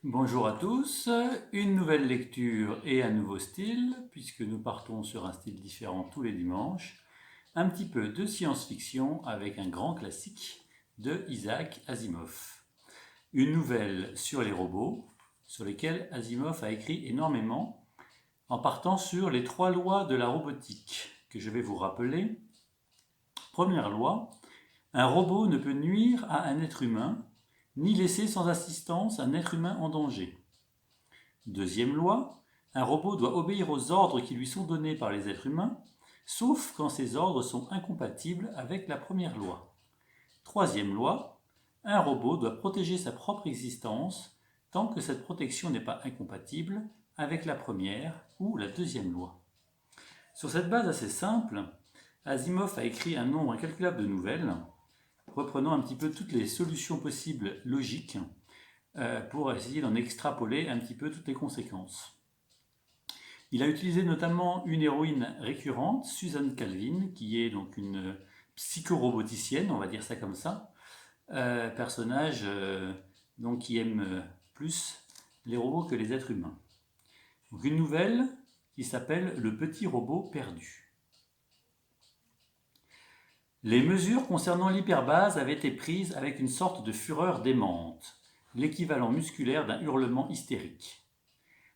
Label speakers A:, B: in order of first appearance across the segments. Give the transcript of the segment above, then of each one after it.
A: Bonjour à tous, une nouvelle lecture et un nouveau style, puisque nous partons sur un style différent tous les dimanches. Un petit peu de science-fiction avec un grand classique de Isaac Asimov. Une nouvelle sur les robots, sur lesquels Asimov a écrit énormément, en partant sur les 3 lois de la robotique, que je vais vous rappeler. Première loi, un robot ne peut nuire à un être humain, ni laisser sans assistance un être humain en danger. Deuxième loi, un robot doit obéir aux ordres qui lui sont donnés par les êtres humains, sauf quand ces ordres sont incompatibles avec la première loi. Troisième loi, un robot doit protéger sa propre existence tant que cette protection n'est pas incompatible avec la première ou la deuxième loi. Sur cette base assez simple, Asimov a écrit un nombre incalculable de nouvelles, reprenant un petit peu toutes les solutions possibles logiques pour essayer d'en extrapoler un petit peu toutes les conséquences. Il a utilisé notamment une héroïne récurrente, Suzanne Calvin, qui est donc une psychoroboticienne, on va dire ça comme ça, personnage donc qui aime plus les robots que les êtres humains. Donc une nouvelle qui s'appelle Le petit robot perdu. Les mesures concernant l'hyperbase avaient été prises avec une sorte de fureur démente, l'équivalent musculaire d'un hurlement hystérique.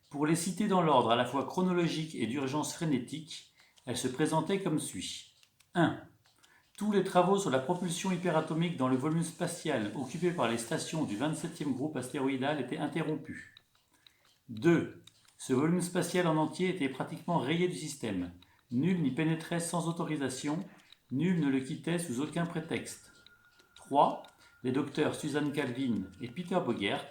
A: Pour les citer dans l'ordre à la fois chronologique et d'urgence frénétique, elles se présentaient comme suit. 1. Tous les travaux sur la propulsion hyperatomique dans le volume spatial occupé par les stations du 27e groupe astéroïdal étaient interrompus. 2. Ce volume spatial en entier était pratiquement rayé du système. Nul n'y pénétrait sans autorisation, nul ne le quittait sous aucun prétexte. 3. Les docteurs Suzanne Calvin et Peter Bogert,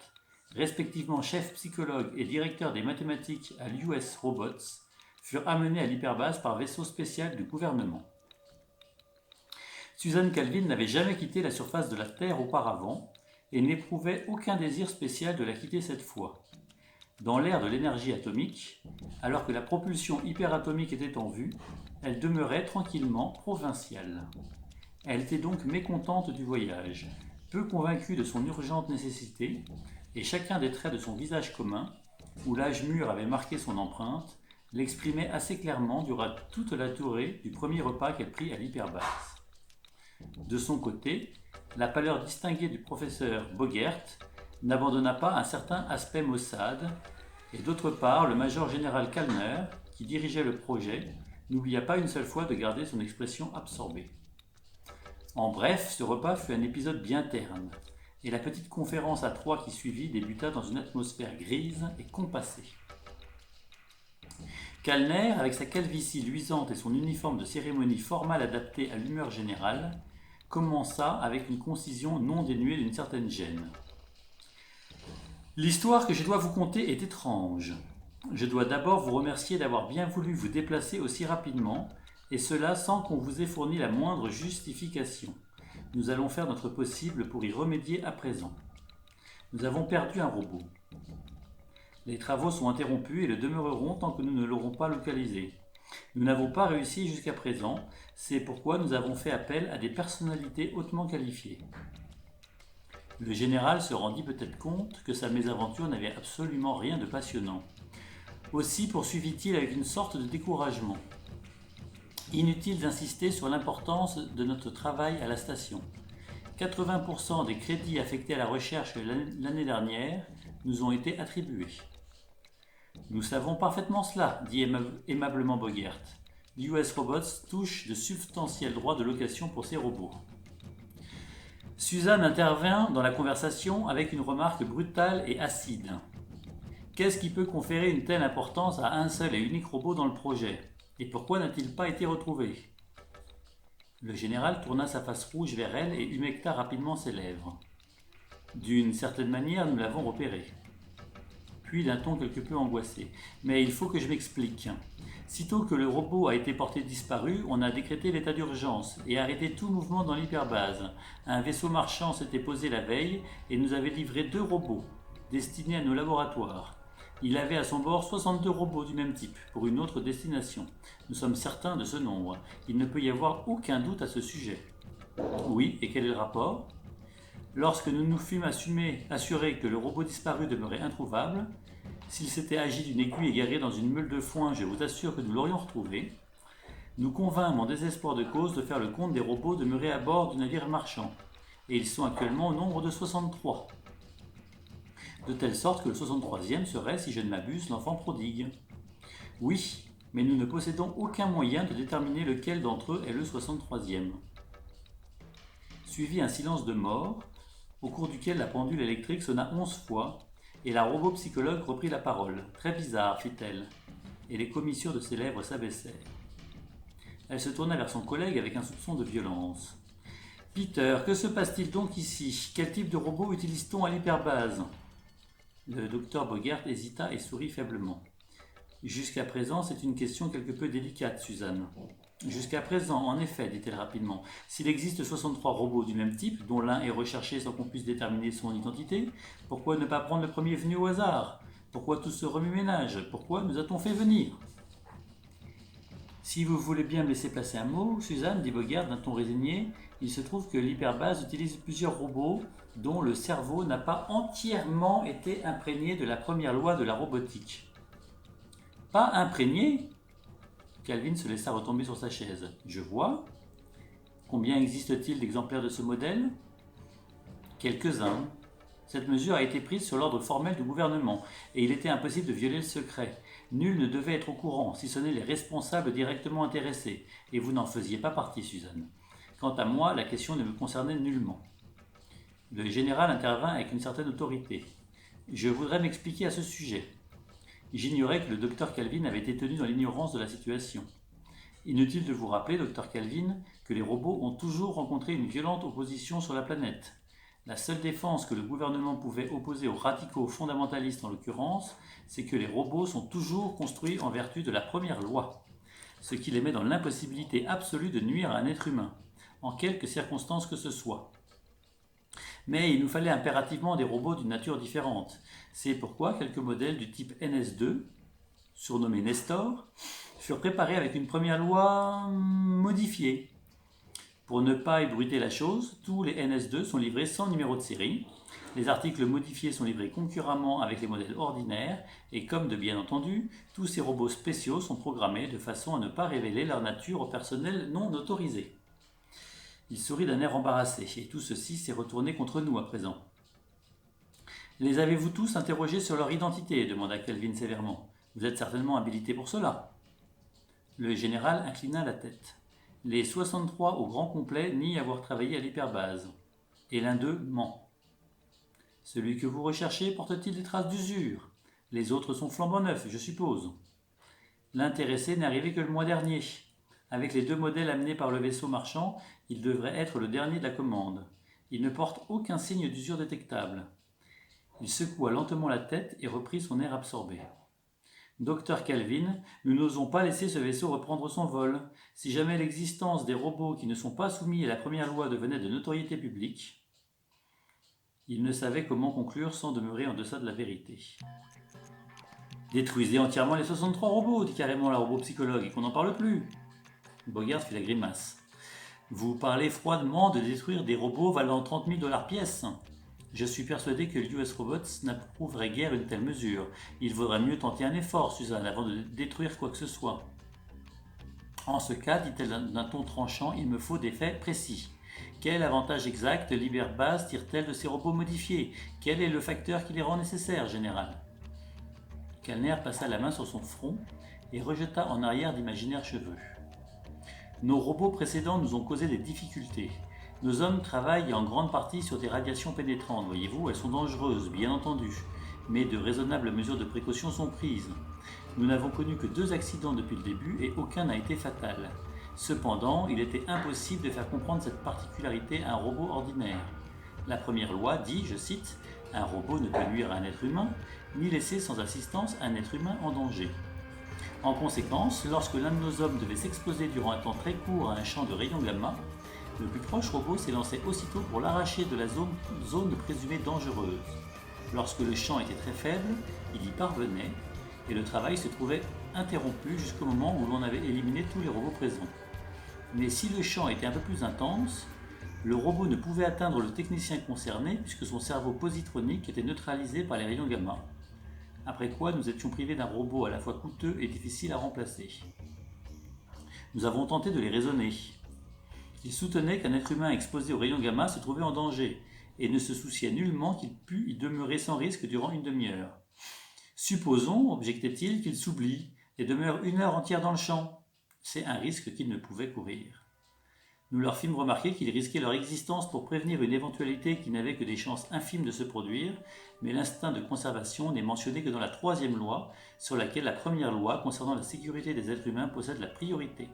A: respectivement chef psychologue et directeur des mathématiques à l'US Robots, furent amenés à l'hyperbase par vaisseau spécial du gouvernement. Suzanne Calvin n'avait jamais quitté la surface de la Terre auparavant et n'éprouvait aucun désir spécial de la quitter cette fois. Dans l'ère de l'énergie atomique, alors que la propulsion hyperatomique était en vue, elle demeurait tranquillement provinciale. Elle était donc mécontente du voyage, peu convaincue de son urgente nécessité, et chacun des traits de son visage commun, où l'âge mûr avait marqué son empreinte, l'exprimait assez clairement durant toute la durée du premier repas qu'elle prit à l'hyperbase. De son côté, la pâleur distinguée du professeur Bogert n'abandonna pas un certain aspect maussade, et d'autre part, le major général Kalner, qui dirigeait le projet, n'oublia pas une seule fois de garder son expression absorbée. En bref, ce repas fut un épisode bien terne, et la petite conférence à 3 qui suivit débuta dans une atmosphère grise et compassée. Kalner, avec sa calvitie luisante et son uniforme de cérémonie formale adapté à l'humeur générale, commença avec une concision non dénuée d'une certaine gêne. L'histoire que je dois vous conter est étrange. Je dois d'abord vous remercier d'avoir bien voulu vous déplacer aussi rapidement, et cela sans qu'on vous ait fourni la moindre justification. Nous allons faire notre possible pour y remédier à présent. Nous avons perdu un robot. Les travaux sont interrompus et le demeureront tant que nous ne l'aurons pas localisé. Nous n'avons pas réussi jusqu'à présent, c'est pourquoi nous avons fait appel à des personnalités hautement qualifiées. Le général se rendit peut-être compte que sa mésaventure n'avait absolument rien de passionnant. Aussi poursuivit-il avec une sorte de découragement. Inutile d'insister sur l'importance de notre travail à la station. 80% des crédits affectés à la recherche l'année dernière nous ont été attribués. Nous savons parfaitement cela, dit aimablement Bogert. L'US Robots touche de substantiels droits de location pour ses robots. Suzanne intervint dans la conversation avec une remarque brutale et acide. Qu'est-ce qui peut conférer une telle importance à un seul et unique robot dans le projet? Et pourquoi n'a-t-il pas été retrouvé? Le général tourna sa face rouge vers elle et humecta rapidement ses lèvres. D'une certaine manière, nous l'avons repéré. Puis d'un ton quelque peu angoissé. Mais il faut que je m'explique. Sitôt que le robot a été porté disparu, on a décrété l'état d'urgence et arrêté tout mouvement dans l'hyperbase. Un vaisseau marchand s'était posé la veille et nous avait livré 2 robots, destinés à nos laboratoires. Il avait à son bord 62 robots du même type, pour une autre destination. Nous sommes certains de ce nombre. Il ne peut y avoir aucun doute à ce sujet. Oui, et quel est le rapport? Lorsque nous nous fûmes assurés que le robot disparu demeurait introuvable, s'il s'était agi d'une aiguille égarée dans une meule de foin, je vous assure que nous l'aurions retrouvé, nous convînmes en désespoir de cause de faire le compte des robots demeurés à bord du navire marchand, et ils sont actuellement au nombre de 63. De telle sorte que le 63e serait, si je ne m'abuse, l'enfant prodigue. Oui, mais nous ne possédons aucun moyen de déterminer lequel d'entre eux est le 63e. Suivit un silence de mort, au cours duquel la pendule électrique sonna 11 fois, et la robot-psychologue reprit la parole. « Très bizarre, fit-elle, et les commissures de ses lèvres s'abaissèrent. Elle se tourna vers son collègue avec un soupçon de violence. « Peter, que se passe-t-il donc ici? Quel type de robot utilise-t-on à l'hyperbase » Le docteur Bogert hésita et sourit faiblement. « Jusqu'à présent, c'est une question quelque peu délicate, Suzanne. »« Jusqu'à présent, en effet, dit-elle rapidement. S'il existe 63 robots du même type, dont l'un est recherché sans qu'on puisse déterminer son identité, pourquoi ne pas prendre le premier venu au hasard? Pourquoi tout ce remue-ménage? Pourquoi nous a-t-on fait venir ?» Si vous voulez bien me laisser placer un mot, Suzanne, dit Bogert d'un ton résigné, il se trouve que l'hyperbase utilise plusieurs robots dont le cerveau n'a pas entièrement été imprégné de la première loi de la robotique. Pas imprégné? Calvin se laissa retomber sur sa chaise. Je vois. Combien existe-t-il d'exemplaires de ce modèle? Quelques-uns. Cette mesure a été prise sur l'ordre formel du gouvernement, et il était impossible de violer le secret. Nul ne devait être au courant, si ce n'est les responsables directement intéressés, et vous n'en faisiez pas partie, Suzanne. Quant à moi, la question ne me concernait nullement. Le général intervint avec une certaine autorité. Je voudrais m'expliquer à ce sujet. J'ignorais que le docteur Calvin avait été tenu dans l'ignorance de la situation. Inutile de vous rappeler, docteur Calvin, que les robots ont toujours rencontré une violente opposition sur la planète. La seule défense que le gouvernement pouvait opposer aux radicaux fondamentalistes en l'occurrence, c'est que les robots sont toujours construits en vertu de la première loi, ce qui les met dans l'impossibilité absolue de nuire à un être humain, en quelque circonstance que ce soit. Mais il nous fallait impérativement des robots d'une nature différente. C'est pourquoi quelques modèles du type NS2, surnommés Nestor, furent préparés avec une première loi modifiée. Pour ne pas ébruiter la chose, tous les NS2 sont livrés sans numéro de série. Les articles modifiés sont livrés concurremment avec les modèles ordinaires et comme de bien entendu, tous ces robots spéciaux sont programmés de façon à ne pas révéler leur nature au personnel non autorisé. Il sourit d'un air embarrassé et tout ceci s'est retourné contre nous à présent. Les avez-vous tous interrogés sur leur identité? Demanda Calvin sévèrement. Vous êtes certainement habilité pour cela. Le général inclina la tête. Les 63 au grand complet nient avoir travaillé à l'hyperbase. Et l'un d'eux ment. Celui que vous recherchez porte-t-il des traces d'usure? Les autres sont flambant neufs, je suppose. L'intéressé n'est arrivé que le mois dernier. Avec les 2 modèles amenés par le vaisseau marchand, il devrait être le dernier de la commande. Il ne porte aucun signe d'usure détectable. Il secoua lentement la tête et reprit son air absorbé. Docteur Calvin, nous n'osons pas laisser ce vaisseau reprendre son vol. Si jamais l'existence des robots qui ne sont pas soumis à la première loi devenait de notoriété publique, il ne savait comment conclure sans demeurer en deçà de la vérité. Détruisez entièrement les 63 robots, dit carrément la robot-psychologue, et qu'on n'en parle plus. Bogart fit la grimace. Vous parlez froidement de détruire des robots valant 30 000 $ pièce. Je suis persuadé que l'US Robots n'approuverait guère une telle mesure. Il vaudrait mieux tenter un effort, Suzanne, avant de détruire quoi que ce soit. En ce cas, dit-elle d'un ton tranchant, il me faut des faits précis. Quel avantage exact l'hyperbase tire-t-elle de ces robots modifiés? Quel est le facteur qui les rend nécessaires, général? Kalner passa la main sur son front et rejeta en arrière d'imaginaires cheveux. Nos robots précédents nous ont causé des difficultés. Nos hommes travaillent en grande partie sur des radiations pénétrantes, voyez-vous, elles sont dangereuses, bien entendu, mais de raisonnables mesures de précaution sont prises. Nous n'avons connu que 2 accidents depuis le début et aucun n'a été fatal. Cependant, il était impossible de faire comprendre cette particularité à un robot ordinaire. La première loi dit, je cite, « Un robot ne peut nuire à un être humain, ni laisser sans assistance un être humain en danger. » En conséquence, lorsque l'un de nos hommes devait s'exposer durant un temps très court à un champ de rayons gamma, le plus proche robot s'élançait aussitôt pour l'arracher de la zone présumée dangereuse. Lorsque le champ était très faible, il y parvenait, et le travail se trouvait interrompu jusqu'au moment où l'on avait éliminé tous les robots présents. Mais si le champ était un peu plus intense, Le robot ne pouvait atteindre le technicien concerné puisque son cerveau positronique était neutralisé par les rayons gamma. Après quoi, nous étions privés d'un robot à la fois coûteux et difficile à remplacer. Nous avons tenté de les raisonner. Ils soutenaient qu'un être humain exposé aux rayons gamma se trouvait en danger et ne se souciait nullement qu'il pût y demeurer sans risque durant une demi-heure. Supposons, objectait-il, qu'ils s'oublient et demeurent une heure entière dans le champ. C'est un risque qu'ils ne pouvaient courir. Nous leur fîmes remarquer qu'ils risquaient leur existence pour prévenir une éventualité qui n'avait que des chances infimes de se produire, mais l'instinct de conservation n'est mentionné que dans la 3e loi, sur laquelle la première loi concernant la sécurité des êtres humains possède la priorité.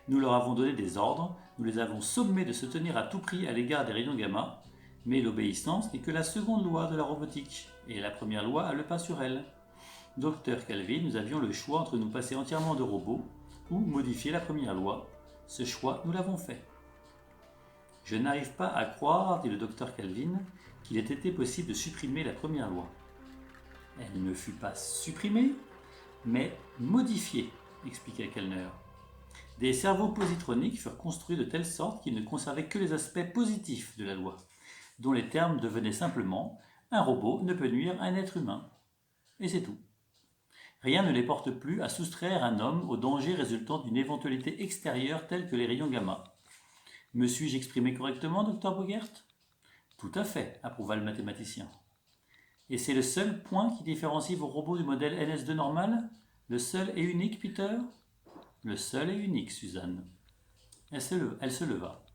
A: Nous leur avons donné des ordres, nous les avons sommés de se tenir à tout prix à l'égard des rayons gamma, mais l'obéissance n'est que la 2e loi de la robotique, et la première loi a le pas sur elle. Docteur Calvin, nous avions le choix entre nous passer entièrement de robots ou modifier la première loi. Ce choix, nous l'avons fait. Je n'arrive pas à croire, dit le docteur Calvin, qu'il ait été possible de supprimer la première loi. Elle ne fut pas supprimée, mais modifiée, expliqua Kellner. Des cerveaux positroniques furent construits de telle sorte qu'ils ne conservaient que les aspects positifs de la loi, dont les termes devenaient simplement « un robot ne peut nuire à un être humain ». Et c'est tout. Rien ne les porte plus à soustraire un homme au danger résultant d'une éventualité extérieure telle que les rayons gamma. Me suis-je exprimé correctement, docteur Bogert ? Tout à fait, approuva le mathématicien. Et c'est le seul point qui différencie vos robots du modèle NS2 normal ? Le seul et unique, Peter ? Le seul et unique, Suzanne. Elle se leva.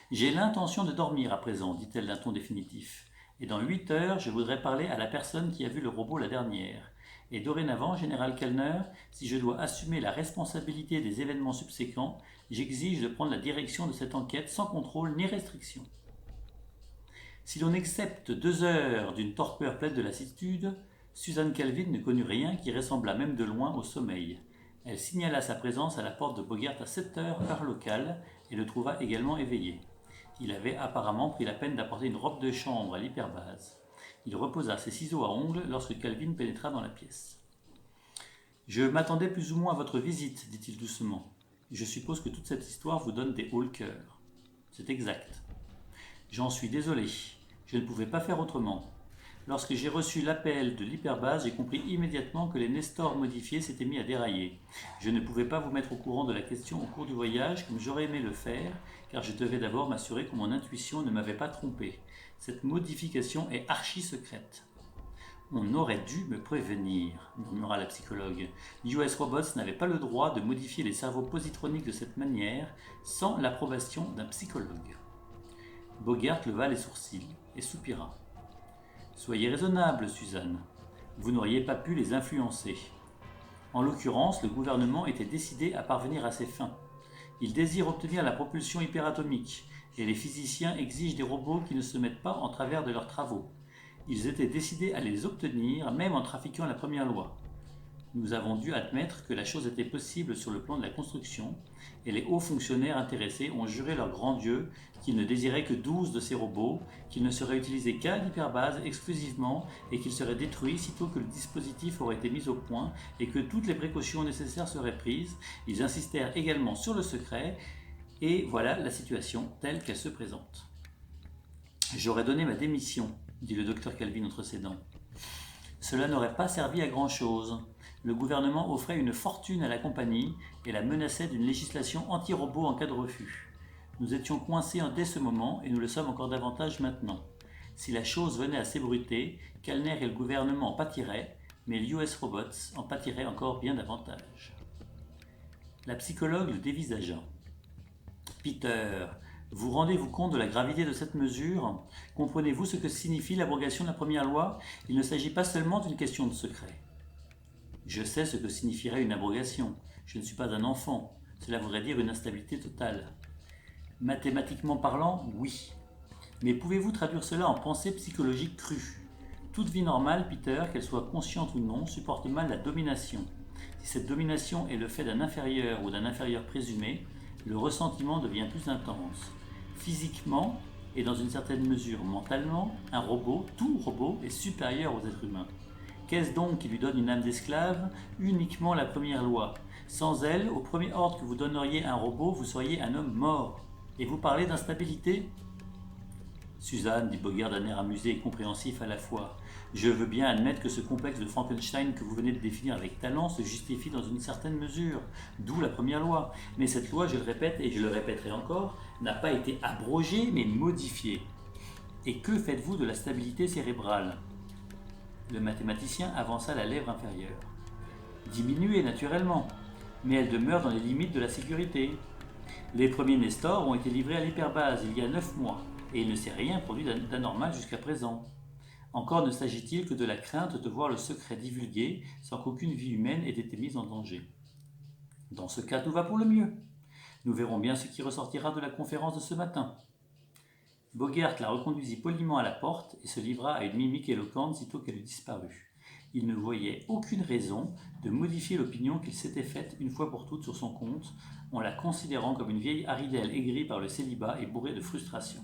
A: J'ai l'intention de dormir à présent, dit-elle d'un ton définitif. Et dans 8 heures, je voudrais parler à la personne qui a vu le robot la dernière. Et dorénavant, général Kellner, si je dois assumer la responsabilité des événements subséquents, j'exige de prendre la direction de cette enquête sans contrôle ni restriction. Si l'on accepte 2 heures d'une torpeur pleine de lassitude, Suzanne Calvin ne connut rien qui ressemblât même de loin au sommeil. Elle signala sa présence à la porte de Bogert à 7 heures, heure locale, et le trouva également éveillé. Il avait apparemment pris la peine d'apporter une robe de chambre à l'hyperbase. Il reposa ses ciseaux à ongles lorsque Calvin pénétra dans la pièce. « Je m'attendais plus ou moins à votre visite, dit-il doucement. Je suppose que toute cette histoire vous donne des hauts le cœur. C'est exact. J'en suis désolé. Je ne pouvais pas faire autrement. Lorsque j'ai reçu l'appel de l'hyperbase, j'ai compris immédiatement que les Nestors modifiés s'étaient mis à dérailler. Je ne pouvais pas vous mettre au courant de la question au cours du voyage, comme j'aurais aimé le faire, car je devais d'abord m'assurer que mon intuition ne m'avait pas trompé. Cette modification est archi-secrète. On aurait dû me prévenir, murmura la psychologue. US Robots n'avait pas le droit de modifier les cerveaux positroniques de cette manière sans l'approbation d'un psychologue. Bogert leva les sourcils et soupira. Soyez raisonnable, Suzanne. Vous n'auriez pas pu les influencer. En l'occurrence, le gouvernement était décidé à parvenir à ses fins. Il désire obtenir la propulsion hyperatomique, et les physiciens exigent des robots qui ne se mettent pas en travers de leurs travaux. Ils étaient décidés à les obtenir, même en trafiquant la première loi. Nous avons dû admettre que la chose était possible sur le plan de la construction, et les hauts fonctionnaires intéressés ont juré leur grand Dieu qu'ils ne désiraient que 12 de ces robots, qu'ils ne seraient utilisés qu'à l'hyperbase exclusivement et qu'ils seraient détruits sitôt que le dispositif aurait été mis au point et que toutes les précautions nécessaires seraient prises. Ils insistèrent également sur le secret, et voilà la situation telle qu'elle se présente. « J'aurais donné ma démission, dit le docteur Calvin entre ses dents. Cela n'aurait pas servi à grand-chose. Le gouvernement offrait une fortune à la compagnie et la menaçait d'une législation anti-robot en cas de refus. Nous étions coincés dès ce moment et nous le sommes encore davantage maintenant. Si la chose venait à s'ébruiter, Kellner et le gouvernement en pâtiraient, mais l'US Robots en pâtirait encore bien davantage. La psychologue le dévisagea. « Peter, vous rendez-vous compte de la gravité de cette mesure ? Comprenez-vous ce que signifie l'abrogation de la première loi ? Il ne s'agit pas seulement d'une question de secret. » Je sais ce que signifierait une abrogation. Je ne suis pas un enfant. Cela voudrait dire une instabilité totale. Mathématiquement parlant, oui. Mais pouvez-vous traduire cela en pensée psychologique crue ? Toute vie normale, Peter, qu'elle soit consciente ou non, supporte mal la domination. Si cette domination est le fait d'un inférieur ou d'un inférieur présumé, le ressentiment devient plus intense. Physiquement, et dans une certaine mesure mentalement, un robot, tout robot, est supérieur aux êtres humains. Qu'est-ce donc qui lui donne une âme d'esclave ? Uniquement la première loi. Sans elle, au premier ordre que vous donneriez à un robot, vous seriez un homme mort. Et vous parlez d'instabilité ? Suzanne, dit Bogert d'un air amusé et compréhensif à la fois, je veux bien admettre que ce complexe de Frankenstein que vous venez de définir avec talent se justifie dans une certaine mesure, d'où la première loi. Mais cette loi, je le répète et je le répéterai encore, n'a pas été abrogée mais modifiée. Et que faites-vous de la stabilité cérébrale ? Le mathématicien avança la lèvre inférieure. Diminuée naturellement, mais elle demeure dans les limites de la sécurité. Les premiers Nestors ont été livrés à l'hyperbase il y a 9 mois, et il ne s'est rien produit d'anormal jusqu'à présent. Encore ne s'agit-il que de la crainte de voir le secret divulgué sans qu'aucune vie humaine ait été mise en danger. Dans ce cas, tout va pour le mieux. Nous verrons bien ce qui ressortira de la conférence de ce matin. Bogert la reconduisit poliment à la porte et se livra à une mimique éloquente sitôt qu'elle eut disparu. Il ne voyait aucune raison de modifier l'opinion qu'il s'était faite une fois pour toutes sur son compte, en la considérant comme une vieille haridelle aigrie par le célibat et bourrée de frustration.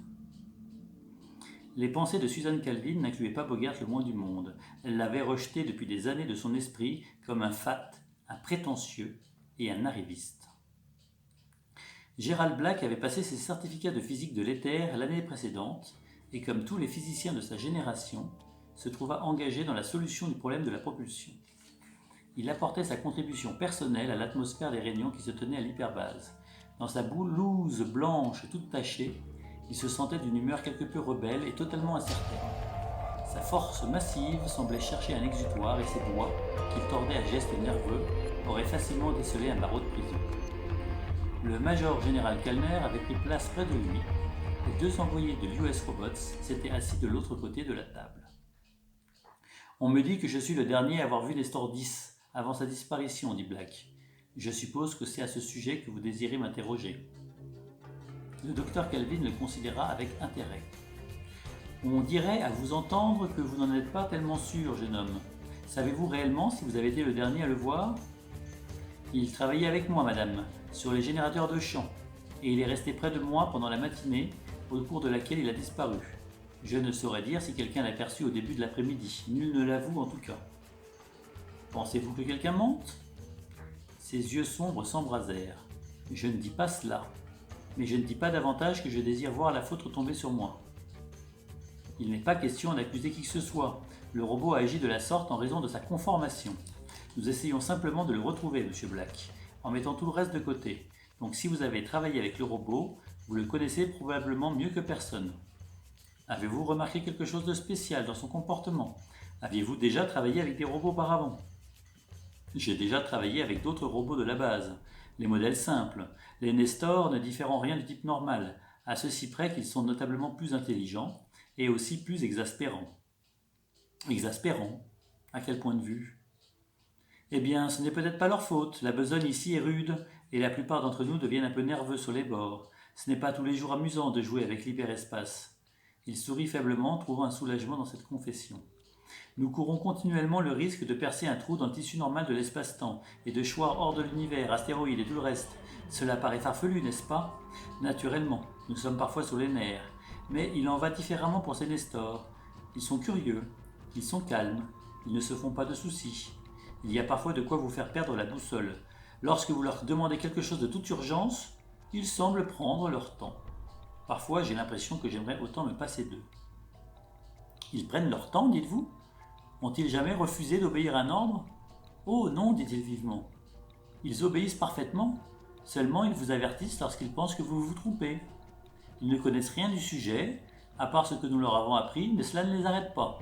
A: Les pensées de Suzanne Calvin n'incluaient pas Bogert le moins du monde. Elle l'avait rejeté depuis des années de son esprit comme un fat, un prétentieux et un arriviste. Gerald Black avait passé ses certificats de physique de l'éther l'année précédente et, comme tous les physiciens de sa génération, se trouva engagé dans la solution du problème de la propulsion. Il apportait sa contribution personnelle à l'atmosphère des réunions qui se tenaient à l'hyperbase. Dans sa blouse blanche toute tachée, il se sentait d'une humeur quelque peu rebelle et totalement incertaine. Sa force massive semblait chercher un exutoire et ses doigts, qu'il tordait à gestes nerveux, auraient facilement décelé un barreau de prison. Le major général Kellner avait pris place près de lui. Les 2 envoyés de l'US Robots s'étaient assis de l'autre côté de la table. On me dit que je suis le dernier à avoir vu Nestor 10 avant sa disparition, dit Black. Je suppose que c'est à ce sujet que vous désirez m'interroger. Le docteur Kelvin le considéra avec intérêt. On dirait à vous entendre que vous n'en êtes pas tellement sûr, jeune homme. Savez-vous réellement si vous avez été le dernier à le voir ? Il travaillait avec moi, madame, sur les générateurs de champ, et il est resté près de moi pendant la matinée, au cours de laquelle il a disparu. Je ne saurais dire si quelqu'un l'a perçu au début de l'après-midi. Nul ne l'avoue en tout cas. Pensez-vous que quelqu'un mente ? Ses yeux sombres s'embrasèrent. Je ne dis pas cela, mais je ne dis pas davantage que je désire voir la faute retomber sur moi. Il n'est pas question d'accuser qui que ce soit. Le robot a agi de la sorte en raison de sa conformation. Nous essayons simplement de le retrouver, Monsieur Black, en mettant tout le reste de côté. Donc si vous avez travaillé avec le robot, vous le connaissez probablement mieux que personne. Avez-vous remarqué quelque chose de spécial dans son comportement ? Aviez-vous déjà travaillé avec des robots auparavant ? J'ai déjà travaillé avec d'autres robots de la base. Les modèles simples, les Nestor ne diffèrent en rien du type normal, à ceci près qu'ils sont notablement plus intelligents et aussi plus exaspérants. Exaspérants ? À quel point de vue ? Eh bien, ce n'est peut-être pas leur faute. La besogne ici est rude, et la plupart d'entre nous deviennent un peu nerveux sur les bords. Ce n'est pas tous les jours amusant de jouer avec l'hyperespace. Il sourit faiblement, trouvant un soulagement dans cette confession. Nous courons continuellement le risque de percer un trou dans le tissu normal de l'espace-temps et de choir hors de l'univers, astéroïdes et tout le reste. Cela paraît farfelu, n'est-ce pas ? Naturellement, nous sommes parfois sur les nerfs. Mais il en va différemment pour ces Nestors. Ils sont curieux, ils sont calmes, ils ne se font pas de soucis. Il y a parfois de quoi vous faire perdre la boussole. Lorsque vous leur demandez quelque chose de toute urgence, ils semblent prendre leur temps. Parfois, j'ai l'impression que j'aimerais autant me passer d'eux. Ils prennent leur temps, dites-vous ? Ont-ils jamais refusé d'obéir à un ordre ? Oh non, dit-il vivement. Ils obéissent parfaitement, seulement ils vous avertissent lorsqu'ils pensent que vous vous trompez. Ils ne connaissent rien du sujet, à part ce que nous leur avons appris, mais cela ne les arrête pas.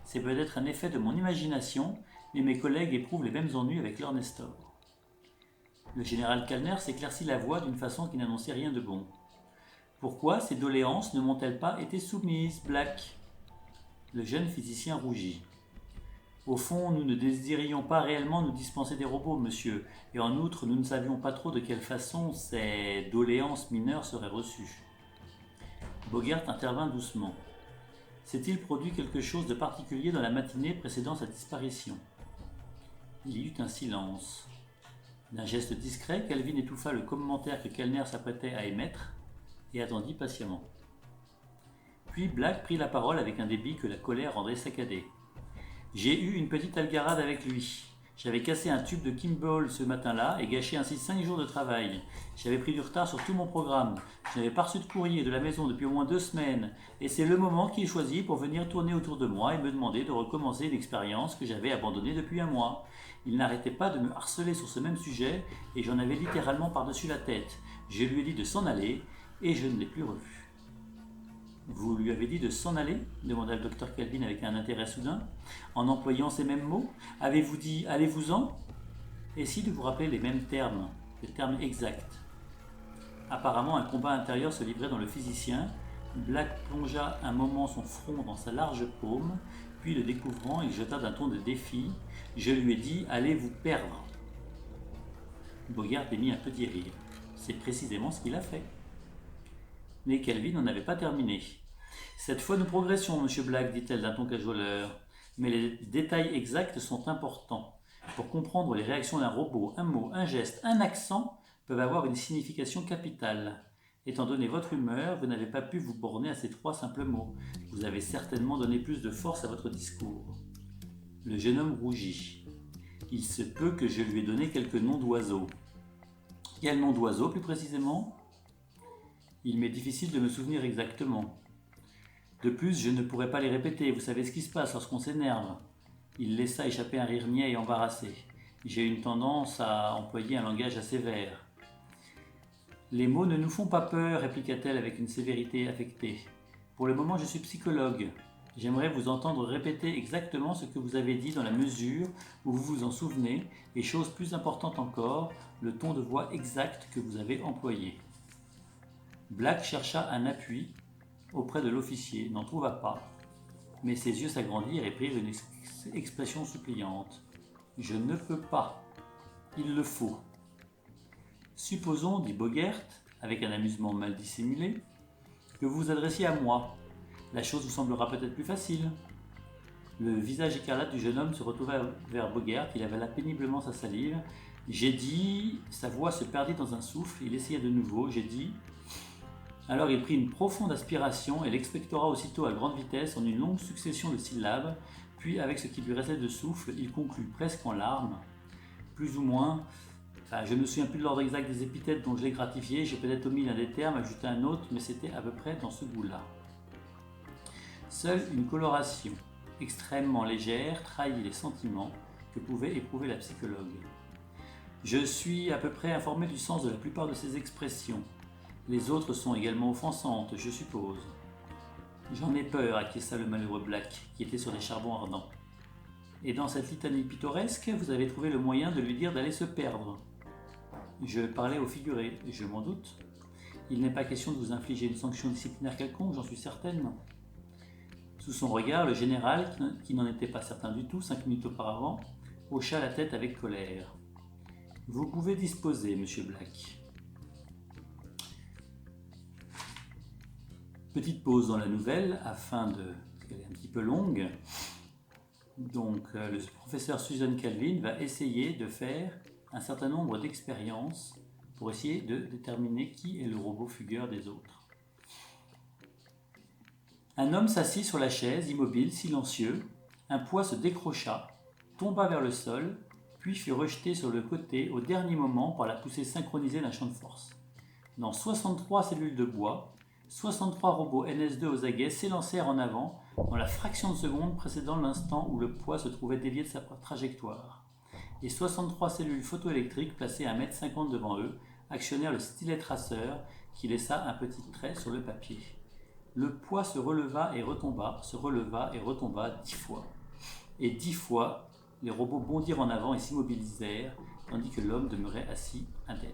A: C'est peut-être un effet de mon imagination, mais mes collègues éprouvent les mêmes ennuis avec leur Nestor. Le général Kellner s'éclaircit la voix d'une façon qui n'annonçait rien de bon. Pourquoi ces doléances ne m'ont-elles pas été soumises, Black ? Le jeune physicien rougit. Au fond, nous ne désirions pas réellement nous dispenser des robots, monsieur, et en outre, nous ne savions pas trop de quelle façon ces doléances mineures seraient reçues. Bogert intervint doucement. S'est-il produit quelque chose de particulier dans la matinée précédant sa disparition ? Il y eut un silence. D'un geste discret, Kelvin étouffa le commentaire que Kellner s'apprêtait à émettre et attendit patiemment. Puis Black prit la parole avec un débit que la colère rendrait saccadé. « J'ai eu une petite algarade avec lui. J'avais cassé un tube de Kimball ce matin-là et gâché ainsi 5 jours de travail. J'avais pris du retard sur tout mon programme. Je n'avais pas reçu de courrier de la maison depuis au moins 2 semaines. Et c'est le moment qu'il choisit pour venir tourner autour de moi et me demander de recommencer l'expérience que j'avais abandonnée depuis un mois. Il n'arrêtait pas de me harceler sur ce même sujet et j'en avais littéralement par-dessus la tête. Je lui ai dit de s'en aller et je ne l'ai plus revu. Vous lui avez dit de s'en aller demanda le docteur Calvin avec un intérêt soudain. En employant ces mêmes mots, avez-vous dit « allez-vous-en » Essayez de vous rappeler les mêmes termes, les termes exacts. Apparemment, un combat intérieur se livrait dans le physicien. Black plongea un moment son front dans sa large paume, puis le découvrant, il jeta d'un ton de défi. Je lui ai dit « allez vous perdre ». Bogart émit un petit rire. C'est précisément ce qu'il a fait. Mais Calvin n'en avait pas terminé. Cette fois nous progressons, monsieur Black, dit-elle d'un ton cajoleur, mais les détails exacts sont importants. Pour comprendre les réactions d'un robot, un mot, un geste, un accent peuvent avoir une signification capitale. Étant donné votre humeur, vous n'avez pas pu vous borner à ces 3 simples mots. Vous avez certainement donné plus de force à votre discours. Le jeune homme rougit. Il se peut que je lui ai donné quelques noms d'oiseaux. Quel nom d'oiseau plus précisément ? Il m'est difficile de me souvenir exactement. De plus, je ne pourrais pas les répéter, vous savez ce qui se passe lorsqu'on s'énerve. Il laissa échapper un rire niais et embarrassé. J'ai une tendance à employer un langage assez sévère. Les mots ne nous font pas peur, répliqua-t-elle avec une sévérité affectée. Pour le moment, je suis psychologue. J'aimerais vous entendre répéter exactement ce que vous avez dit dans la mesure où vous vous en souvenez, et chose plus importante encore, le ton de voix exact que vous avez employé. Black chercha un appui auprès de l'officier, n'en trouva pas, mais ses yeux s'agrandirent et prirent une expression suppliante. « Je ne peux pas. Il le faut. » Supposons, dit Bogert, avec un amusement mal dissimulé, que vous vous adressiez à moi. La chose vous semblera peut-être plus facile. Le visage écarlate du jeune homme se retourna vers Bogert, il avala péniblement sa salive. J'ai dit, sa voix se perdit dans un souffle, il essaya de nouveau, j'ai dit. Alors il prit une profonde aspiration et l'expectora aussitôt à grande vitesse en une longue succession de syllabes, puis avec ce qui lui restait de souffle, il conclut presque en larmes. Plus ou moins, je ne me souviens plus de l'ordre exact des épithètes dont je l'ai gratifié, j'ai peut-être omis l'un des termes, ajouté un autre, mais c'était à peu près dans ce goût-là. Seule une coloration extrêmement légère trahit les sentiments que pouvait éprouver la psychologue. Je suis à peu près informé du sens de la plupart de ces expressions. Les autres sont également offensantes, je suppose. J'en ai peur, acquiesça le malheureux Black, qui était sur les charbons ardents. Et dans cette litanie pittoresque, vous avez trouvé le moyen de lui dire d'aller se perdre. Je parlais au figuré, je m'en doute. Il n'est pas question de vous infliger une sanction disciplinaire quelconque, j'en suis certaine. Sous son regard, le général, qui n'en était pas certain du tout 5 minutes auparavant, hocha la tête avec colère. Vous pouvez disposer, monsieur Black. Petite pause dans la nouvelle, parce qu'elle est un petit peu longue. Donc, le professeur Susan Calvin va essayer de faire un certain nombre d'expériences pour essayer de déterminer qui est le robot fugueur des autres. Un homme s'assit sur la chaise, immobile, silencieux. Un poids se décrocha, tomba vers le sol, puis fut rejeté sur le côté au dernier moment par la poussée synchronisée d'un champ de force. Dans 63 cellules de bois, 63 robots NS2 aux aguets s'élancèrent en avant dans la fraction de seconde précédant l'instant où le poids se trouvait dévié de sa trajectoire. Et 63 cellules photoélectriques placées à 1,50 m devant eux actionnèrent le stylet traceur qui laissa un petit trait sur le papier. Le poids se releva et retomba 10 fois. Et 10 fois, les robots bondirent en avant et s'immobilisèrent, tandis que l'homme demeurait assis, indemne.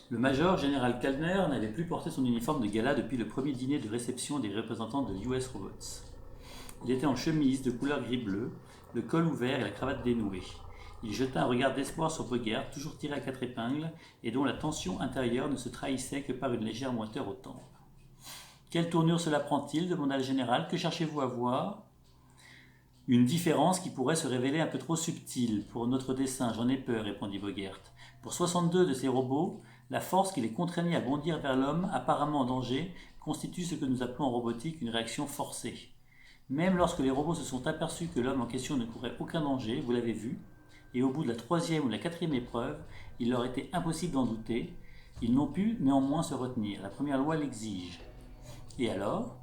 A: Le major général Kaldner n'avait plus porté son uniforme de gala depuis le premier dîner de réception des représentants de US Robots. Il était en chemise de couleur gris-bleu, le col ouvert et la cravate dénouée. Il jeta un regard d'espoir sur Bogart, toujours tiré à 4 épingles, et dont la tension intérieure ne se trahissait que par une légère moiteur aux tempes. « Quelle tournure cela prend-il » demanda le général. « Que cherchez-vous à voir ?»« Une différence qui pourrait se révéler un peu trop subtile pour notre dessein, j'en ai peur, répondit Bogart. Pour 62 de ces robots, la force qui les contraignait à bondir vers l'homme, apparemment en danger, constitue ce que nous appelons en robotique une réaction forcée. Même lorsque les robots se sont aperçus que l'homme en question ne courait aucun danger, vous l'avez vu, et au bout de la troisième ou la quatrième épreuve, il leur était impossible d'en douter, ils n'ont pu néanmoins se retenir. La première loi l'exige. Et alors,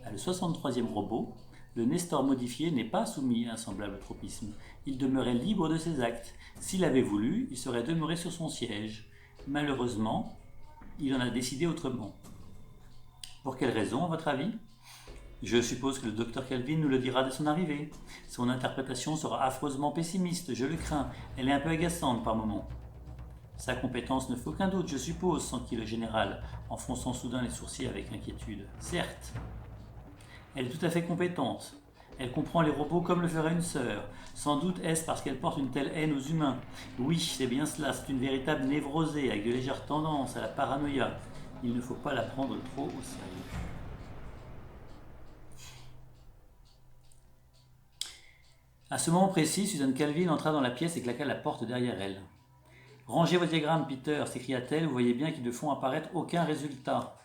A: à le 63e robot, le Nestor modifié n'est pas soumis à un semblable tropisme. Il demeurait libre de ses actes. S'il avait voulu, il serait demeuré sur son siège. Malheureusement, il en a décidé autrement. Pour quelle raison, à votre avis? Je suppose que le docteur Kelvin nous le dira dès son arrivée. Son interprétation sera affreusement pessimiste, je le crains. Elle est un peu agaçante par moments. Sa compétence ne fait aucun doute, je suppose, s'enquit le général, en fronçant soudain les sourcils avec inquiétude. Certes. Elle est tout à fait compétente. Elle comprend les robots comme le ferait une sœur. Sans doute est-ce parce qu'elle porte une telle haine aux humains. Oui, c'est bien cela, c'est une véritable névrosée, avec de légères tendances à la paranoïa. Il ne faut pas la prendre trop au sérieux. À ce moment précis, Suzanne Calvin entra dans la pièce et claqua la porte derrière elle. « Rangez vos diagrammes, Peter, s'écria-t-elle, vous voyez bien qu'ils ne font apparaître aucun résultat. »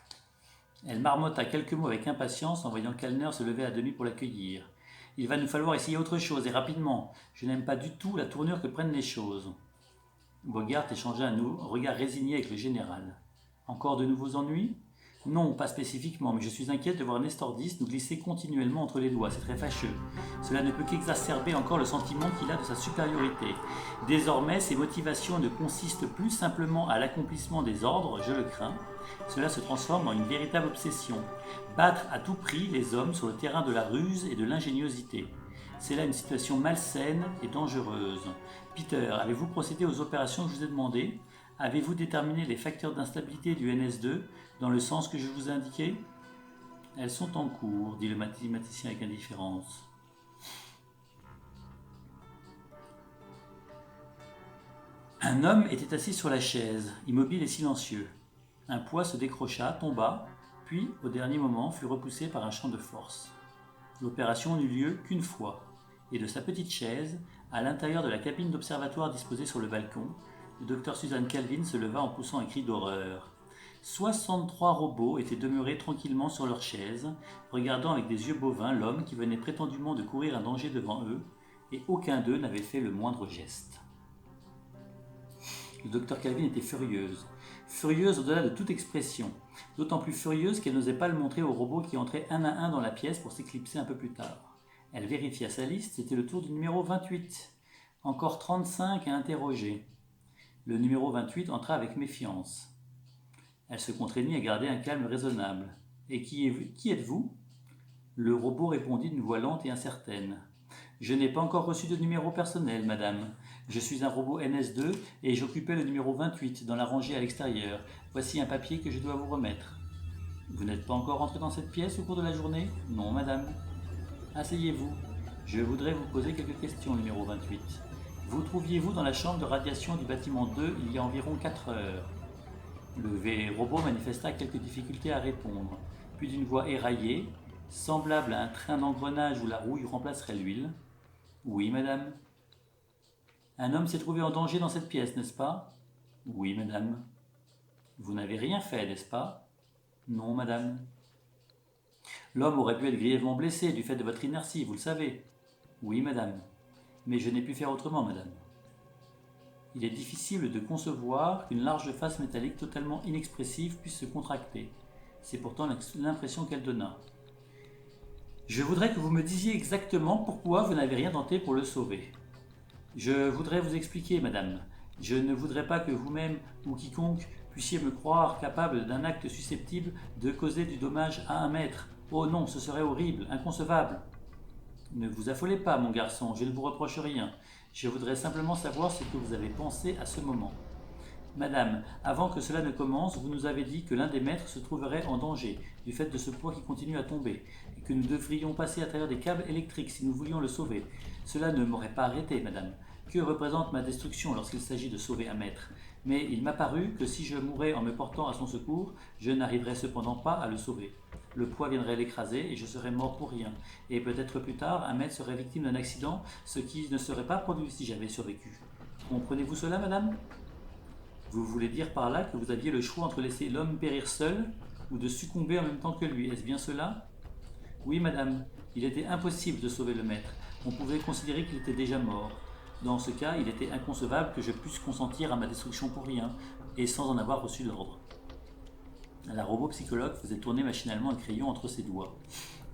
A: Elle marmotta quelques mots avec impatience en voyant Kellner se lever à demi pour l'accueillir. « Il va nous falloir essayer autre chose, et rapidement. Je n'aime pas du tout la tournure que prennent les choses. » Bogart échangea un regard résigné avec le général. « Encore de nouveaux ennuis ? » Non, pas spécifiquement, mais je suis inquiète de voir Nestor 10 nous glisser continuellement entre les doigts, c'est très fâcheux. Cela ne peut qu'exacerber encore le sentiment qu'il a de sa supériorité. Désormais, ses motivations ne consistent plus simplement à l'accomplissement des ordres, je le crains. Cela se transforme en une véritable obsession. Battre à tout prix les hommes sur le terrain de la ruse et de l'ingéniosité. C'est là une situation malsaine et dangereuse. Peter, avez-vous procédé aux opérations que je vous ai demandées ? Avez-vous déterminé les facteurs d'instabilité du NS2 dans le sens que je vous ai indiqué? Elles sont en cours, dit le mathématicien avec indifférence. Un homme était assis sur la chaise, immobile et silencieux. Un poids se décrocha, tomba, puis, au dernier moment, fut repoussé par un champ de force. L'opération n'eut lieu qu'une fois, et de sa petite chaise, à l'intérieur de la cabine d'observatoire disposée sur le balcon, le docteur Suzanne Calvin se leva en poussant un cri d'horreur. 63 robots étaient demeurés tranquillement sur leurs chaises, regardant avec des yeux bovins l'homme qui venait prétendument de courir un danger devant eux, et aucun d'eux n'avait fait le moindre geste. Le docteur Calvin était furieuse au-delà de toute expression, d'autant plus furieuse qu'elle n'osait pas le montrer aux robots qui entraient un à un dans la pièce pour s'éclipser un peu plus tard. Elle vérifia sa liste, c'était le tour du numéro 28. Encore 35 à interroger. Le numéro 28 entra avec méfiance. Elle se contraignit à garder un calme raisonnable. « Et qui êtes-vous » Le robot répondit d'une voix lente et incertaine. « Je n'ai pas encore reçu de numéro personnel, madame. Je suis un robot NS2 et j'occupais le numéro 28 dans la rangée à l'extérieur. Voici un papier que je dois vous remettre. » « Vous n'êtes pas encore entré dans cette pièce au cours de la journée ? » ?»« Non, madame. »« Asseyez-vous. Je voudrais vous poser quelques questions, numéro 28. » Vous trouviez-vous dans la chambre de radiation du bâtiment 2 il y a environ 4 heures? Le robot manifesta quelques difficultés à répondre, puis d'une voix éraillée, semblable à un train d'engrenage où la rouille remplacerait l'huile. Oui, madame. Un homme s'est trouvé en danger dans cette pièce, n'est-ce pas? Oui, madame. Vous n'avez rien fait, n'est-ce pas? Non, madame. L'homme aurait pu être grièvement blessé du fait de votre inertie, vous le savez. Oui, madame. Mais je n'ai pu faire autrement, madame. Il est difficile de concevoir qu'une large face métallique totalement inexpressive puisse se contracter. C'est pourtant l'impression qu'elle donna. Je voudrais que vous me disiez exactement pourquoi vous n'avez rien tenté pour le sauver. Je voudrais vous expliquer, madame. Je ne voudrais pas que vous-même ou quiconque puissiez me croire capable d'un acte susceptible de causer du dommage à un maître. Oh non, ce serait horrible, inconcevable. Ne vous affolez pas, mon garçon, je ne vous reproche rien. Je voudrais simplement savoir ce que vous avez pensé à ce moment. Madame, avant que cela ne commence, vous nous avez dit que l'un des maîtres se trouverait en danger, du fait de ce poids qui continue à tomber, et que nous devrions passer à travers des câbles électriques si nous voulions le sauver. Cela ne m'aurait pas arrêté, madame. Que représente ma destruction lorsqu'il s'agit de sauver un maître? Mais il m'a paru que si je mourais en me portant à son secours, je n'arriverais cependant pas à le sauver. Le poids viendrait l'écraser et je serais mort pour rien. Et peut-être plus tard, un maître serait victime d'un accident, ce qui ne serait pas produit si j'avais survécu. Comprenez-vous cela, madame? Vous voulez dire par là que vous aviez le choix entre laisser l'homme périr seul ou de succomber en même temps que lui, est-ce bien cela? Oui, madame, il était impossible de sauver le maître. On pouvait considérer qu'il était déjà mort. Dans ce cas, il était inconcevable que je puisse consentir à ma destruction pour rien, et sans en avoir reçu l'ordre. La robot-psychologue faisait tourner machinalement un crayon entre ses doigts.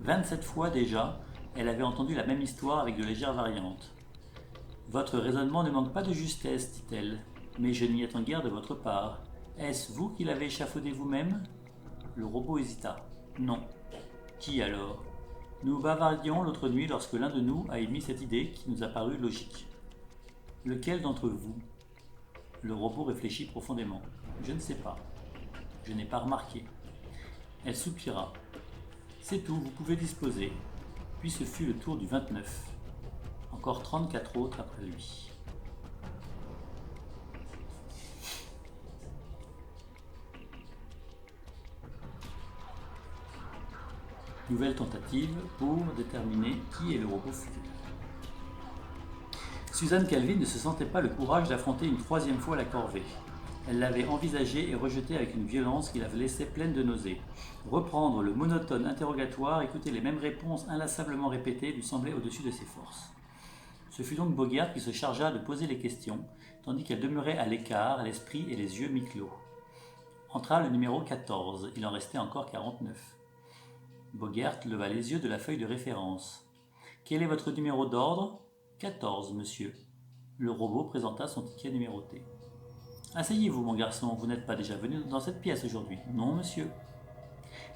A: 27 fois déjà, elle avait entendu la même histoire avec de légères variantes. Votre raisonnement ne manque pas de justesse, dit-elle, mais je n'y attends guère de votre part. Est-ce vous qui l'avez échafaudé vous-même? Le robot hésita. Non. Qui alors? Nous bavardions l'autre nuit lorsque l'un de nous a émis cette idée qui nous a paru logique. Lequel d'entre vous? Le robot réfléchit profondément. Je ne sais pas. Je n'ai pas remarqué. Elle soupira. C'est tout, vous pouvez disposer. Puis ce fut le tour du 29. Encore 34 autres après lui. Nouvelle tentative pour déterminer qui est le robot futur. Suzanne Calvin ne se sentait pas le courage d'affronter une troisième fois la corvée. Elle l'avait envisagée et rejetée avec une violence qui la laissait pleine de nausées. Reprendre le monotone interrogatoire, écouter les mêmes réponses inlassablement répétées lui semblait au-dessus de ses forces. Ce fut donc Bogert qui se chargea de poser les questions, tandis qu'elle demeurait à l'écart, l'esprit et les yeux mi-clos. Entra le numéro 14, il en restait encore 49. Bogert leva les yeux de la feuille de référence. « Quel est votre numéro d'ordre ?»« 14, monsieur. » Le robot présenta son ticket numéroté. « Asseyez-vous, mon garçon, vous n'êtes pas déjà venu dans cette pièce aujourd'hui ?»« Non, monsieur. »«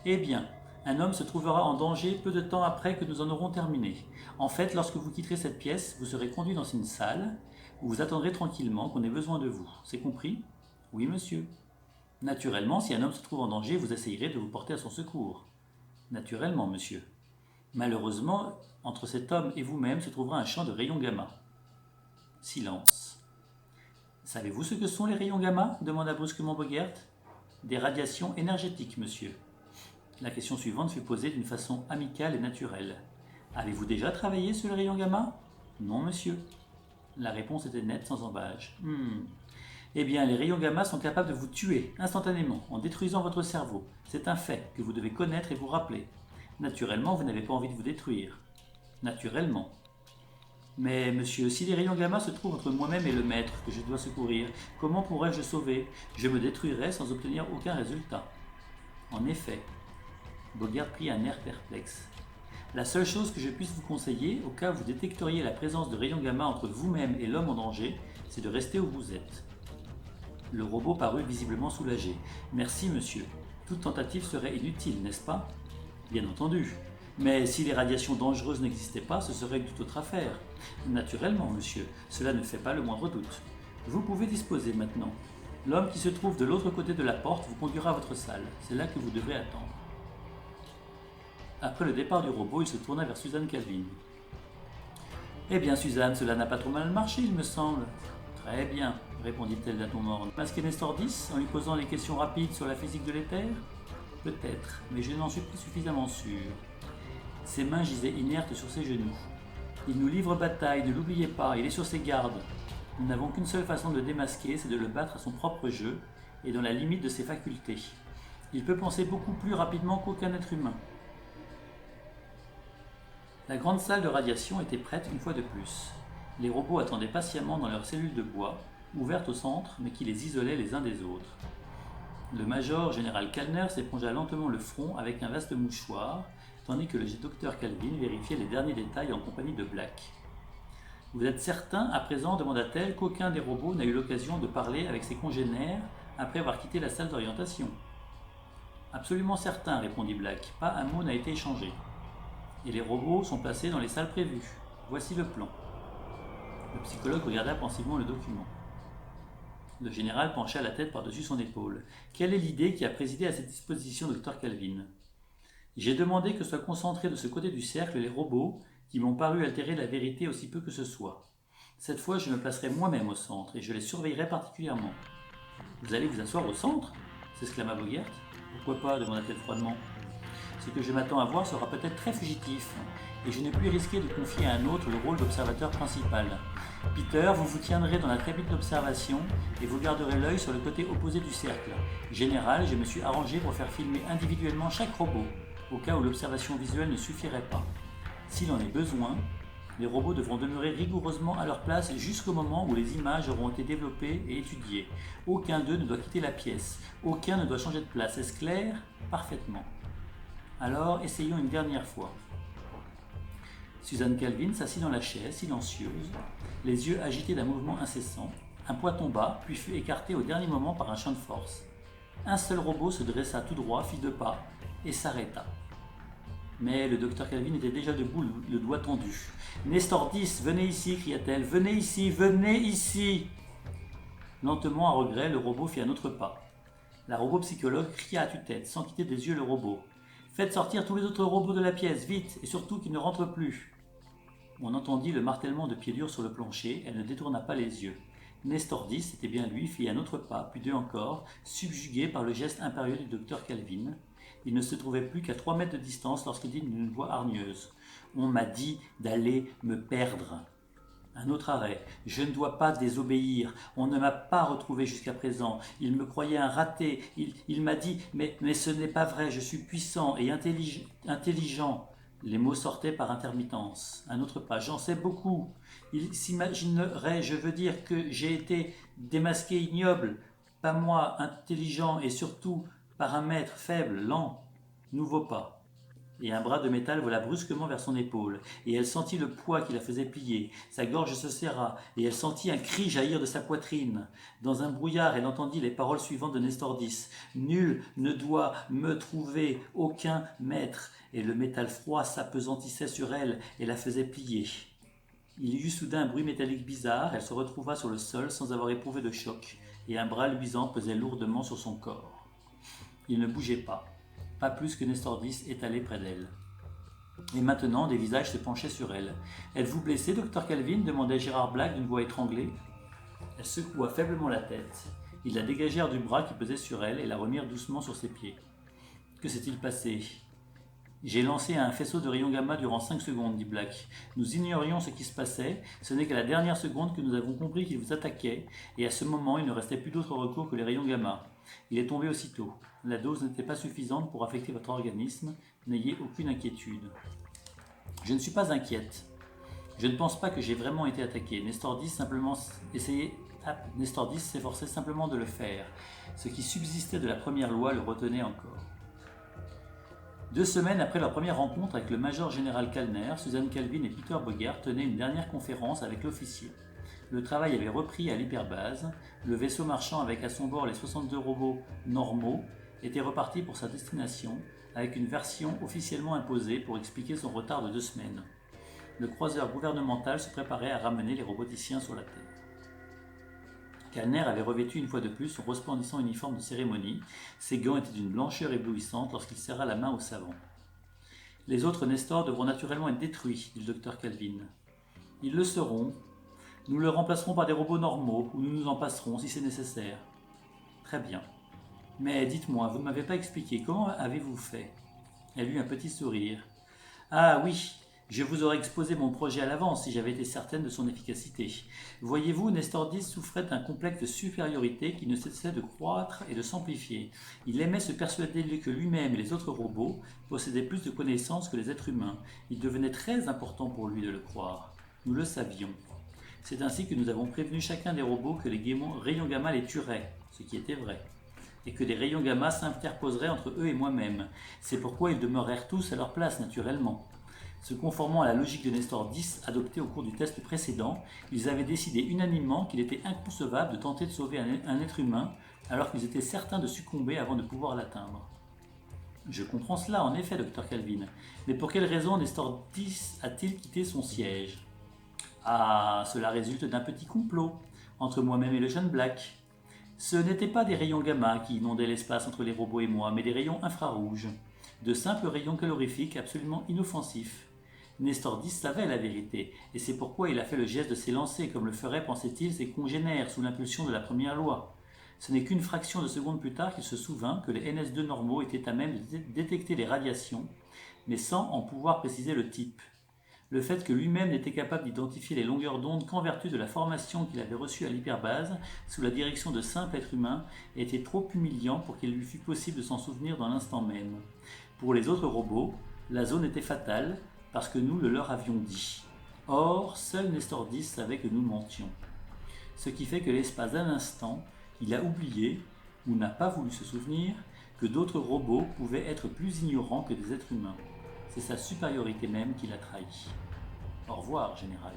A: Eh bien, un homme se trouvera en danger peu de temps après que nous en aurons terminé. En fait, lorsque vous quitterez cette pièce, vous serez conduit dans une salle où vous attendrez tranquillement qu'on ait besoin de vous. C'est compris ? Oui, monsieur. Naturellement, si un homme se trouve en danger, vous essayerez de vous porter à son secours. Naturellement, monsieur. Malheureusement, entre cet homme et vous-même se trouvera un champ de rayons gamma. Silence. Savez-vous ce que sont les rayons gamma ? Demanda brusquement Bogert. Des radiations énergétiques, monsieur. La question suivante fut posée d'une façon amicale et naturelle. Avez-vous déjà travaillé sur les rayons gamma ? Non, monsieur. La réponse était nette, sans embâche. Eh bien, les rayons gamma sont capables de vous tuer instantanément, en détruisant votre cerveau. C'est un fait que vous devez connaître et vous rappeler. Naturellement, vous n'avez pas envie de vous détruire. Naturellement. Mais, monsieur, si les rayons gamma se trouvent entre moi-même et le maître que je dois secourir, comment pourrais-je le sauver ? Je me détruirais sans obtenir aucun résultat. En effet. Bogert prit un air perplexe. La seule chose que je puisse vous conseiller, au cas où vous détecteriez la présence de rayons gamma entre vous-même et l'homme en danger, c'est de rester où vous êtes. Le robot parut visiblement soulagé. Merci, monsieur. Toute tentative serait inutile, n'est-ce pas ? Bien entendu. Mais si les radiations dangereuses n'existaient pas, ce serait une toute autre affaire. Naturellement, monsieur, cela ne fait pas le moindre doute. Vous pouvez disposer maintenant. L'homme qui se trouve de l'autre côté de la porte vous conduira à votre salle. C'est là que vous devrez attendre. Après le départ du robot, il se tourna vers Suzanne Calvin. « Eh bien, Suzanne, cela n'a pas trop mal marché, il me semble. »« Très bien, répondit-elle d'un ton morne. Masquer Nestor 10 en lui posant des questions rapides sur la physique de l'éther ? Peut-être, mais je n'en suis pas suffisamment sûr. » Ses mains gisaient inertes sur ses genoux. « Il nous livre bataille, ne l'oubliez pas, il est sur ses gardes. Nous n'avons qu'une seule façon de le démasquer, c'est de le battre à son propre jeu et dans la limite de ses facultés. Il peut penser beaucoup plus rapidement qu'aucun être humain. » La grande salle de radiation était prête une fois de plus. Les robots attendaient patiemment dans leurs cellules de bois, ouvertes au centre, mais qui les isolaient les uns des autres. Le major général Kalner s'épongea lentement le front avec un vaste mouchoir, tandis que le docteur Calvin vérifiait les derniers détails en compagnie de Black. « Vous êtes certain, à présent, demanda-t-elle, qu'aucun des robots n'a eu l'occasion de parler avec ses congénères après avoir quitté la salle d'orientation ?»« Absolument certain, répondit Black. Pas un mot n'a été échangé. Et les robots sont placés dans les salles prévues. Voici le plan. » Le psychologue regarda pensivement le document. Le général pencha la tête par-dessus son épaule. « Quelle est l'idée qui a présidé à cette disposition, docteur Calvin ? J'ai demandé que soient concentrés de ce côté du cercle les robots qui m'ont paru altérer la vérité aussi peu que ce soit. Cette fois, je me placerai moi-même au centre et je les surveillerai particulièrement. »« Vous allez vous asseoir au centre ?» s'exclama Bogert. « Pourquoi pas ?» demanda-t-elle froidement. « Ce que je m'attends à voir sera peut-être très fugitif, et je ne puis risquer de confier à un autre le rôle d'observateur principal. Peter, vous vous tiendrez dans la trépied d'observation et vous garderez l'œil sur le côté opposé du cercle. Général, je me suis arrangé pour faire filmer individuellement chaque robot. au cas où l'observation visuelle ne suffirait pas. S'il en est besoin, les robots devront demeurer rigoureusement à leur place jusqu'au moment où les images auront été développées et étudiées. Aucun d'eux ne doit quitter la pièce, aucun ne doit changer de place. Est-ce clair? Parfaitement. Alors, essayons une dernière fois. Suzanne Calvin s'assit dans la chaise, silencieuse, les yeux agités d'un mouvement incessant. Un poids tomba, puis fut écarté au dernier moment par un champ de force. Un seul robot se dressa tout droit, fit 2 pas, et s'arrêta. Mais le docteur Calvin était déjà debout, le doigt tendu. « Nestor 10, venez ici !» cria-t-elle. « Venez ici, venez ici !» Lentement, à regret, le robot fit un autre pas. La robot-psychologue cria à tue-tête, sans quitter des yeux le robot. « Faites sortir tous les autres robots de la pièce, vite, et surtout qu'ils ne rentrent plus !» On entendit le martèlement de pieds durs sur le plancher, elle ne détourna pas les yeux. Nestor 10, c'était bien lui, fit un autre pas, puis 2 encore, subjugué par le geste impérieux du docteur Calvin. Il ne se trouvait plus qu'à 3 mètres de distance lorsqu'il dit d'une voix hargneuse. « On m'a dit d'aller me perdre. » Un autre arrêt. « Je ne dois pas désobéir. On ne m'a pas retrouvé jusqu'à présent. Il me croyait un raté. Il m'a dit « Mais ce n'est pas vrai. Je suis puissant et intelligent. » Les mots sortaient par intermittence. Un autre pas. « J'en sais beaucoup. Il s'imaginerait, je veux dire, que j'ai été démasqué ignoble. Pas moi, intelligent et surtout par un maître faible, lent. » Nouveau pas. Et un bras de métal vola brusquement vers son épaule, et elle sentit le poids qui la faisait plier. Sa gorge se serra, et elle sentit un cri jaillir de sa poitrine. Dans un brouillard, elle entendit les paroles suivantes de Nestor 10. « Nul ne doit me trouver, aucun maître. » Et le métal froid s'appesantissait sur elle et la faisait plier. Il y eut soudain un bruit métallique bizarre, elle se retrouva sur le sol sans avoir éprouvé de choc, et un bras luisant pesait lourdement sur son corps. Il ne bougeait pas plus que Nestor 10 étalé près d'elle. Et maintenant, des visages se penchaient sur elle. « Êtes-vous blessé, docteur Calvin ?» demandait Gérard Black d'une voix étranglée. Elle secoua faiblement la tête. Ils la dégagèrent du bras qui pesait sur elle et la remirent doucement sur ses pieds. « Que s'est-il passé ?»« J'ai lancé un faisceau de rayons gamma durant 5 secondes, dit Black. Nous ignorions ce qui se passait, ce n'est qu'à la dernière seconde que nous avons compris qu'il vous attaquait, et à ce moment, il ne restait plus d'autre recours que les rayons gamma. Il est tombé aussitôt. La dose n'était pas suffisante pour affecter votre organisme, n'ayez aucune inquiétude. » « Je ne suis pas inquiète. Je ne pense pas que j'ai vraiment été attaqué. Nestor 10 s'efforçait simplement de le faire. Ce qui subsistait de la première loi le retenait encore. 2 semaines après leur première rencontre avec le major général Kalner, Suzanne Calvin et Peter Bogart tenaient une dernière conférence avec l'officier. Le travail avait repris à l'hyperbase. Le vaisseau marchand avec à son bord les 62 robots normaux était reparti pour sa destination, avec une version officiellement imposée pour expliquer son retard de 2 semaines. Le croiseur gouvernemental se préparait à ramener les roboticiens sur la Terre. Kalner avait revêtu une fois de plus son resplendissant uniforme de cérémonie. Ses gants étaient d'une blancheur éblouissante lorsqu'il serra la main au savant. « Les autres Nestor devront naturellement être détruits, dit le docteur Calvin. Ils le seront. Nous le remplacerons par des robots normaux, ou nous nous en passerons si c'est nécessaire. Très bien. Mais dites-moi, vous ne m'avez pas expliqué, comment avez-vous fait ?» Elle eut un petit sourire. « Ah oui, je vous aurais exposé mon projet à l'avance si j'avais été certaine de son efficacité. Voyez-vous, Nestor 10 souffrait d'un complexe de supériorité qui ne cessait de croître et de s'amplifier. Il aimait se persuader que lui-même et les autres robots possédaient plus de connaissances que les êtres humains. Il devenait très important pour lui de le croire. Nous le savions. C'est ainsi que nous avons prévenu chacun des robots que les rayons gamma les tueraient, ce qui était vrai, et que des rayons gamma s'interposeraient entre eux et moi-même. C'est pourquoi ils demeurèrent tous à leur place, naturellement. Se conformant à la logique de Nestor 10 adoptée au cours du test précédent, ils avaient décidé unanimement qu'il était inconcevable de tenter de sauver un être humain alors qu'ils étaient certains de succomber avant de pouvoir l'atteindre. Je comprends cela, en effet, docteur Calvin. Mais pour quelle raison Nestor 10 a-t-il quitté son siège ? Ah, cela résulte d'un petit complot entre moi-même et le jeune Black. Ce n'étaient pas des rayons gamma qui inondaient l'espace entre les robots et moi, mais des rayons infrarouges. De simples rayons calorifiques absolument inoffensifs. Nestor 10 savait la vérité, et c'est pourquoi il a fait le geste de s'élancer, comme le feraient, pensait-il, ses congénères, sous l'impulsion de la première loi. Ce n'est qu'une fraction de seconde plus tard qu'il se souvint que les NS2 normaux étaient à même de détecter les radiations, mais sans en pouvoir préciser le type. Le fait que lui-même n'était capable d'identifier les longueurs d'onde qu'en vertu de la formation qu'il avait reçue à l'hyperbase, sous la direction de simples êtres humains, était trop humiliant pour qu'il lui fût possible de s'en souvenir dans l'instant même. Pour les autres robots, la zone était fatale parce que nous le leur avions dit. Or, seul Nestor 10 savait que nous mentions. Ce qui fait que l'espace d'un instant, il a oublié, ou n'a pas voulu se souvenir, que d'autres robots pouvaient être plus ignorants que des êtres humains. C'est sa supériorité même qui l'a trahi. Au revoir, général.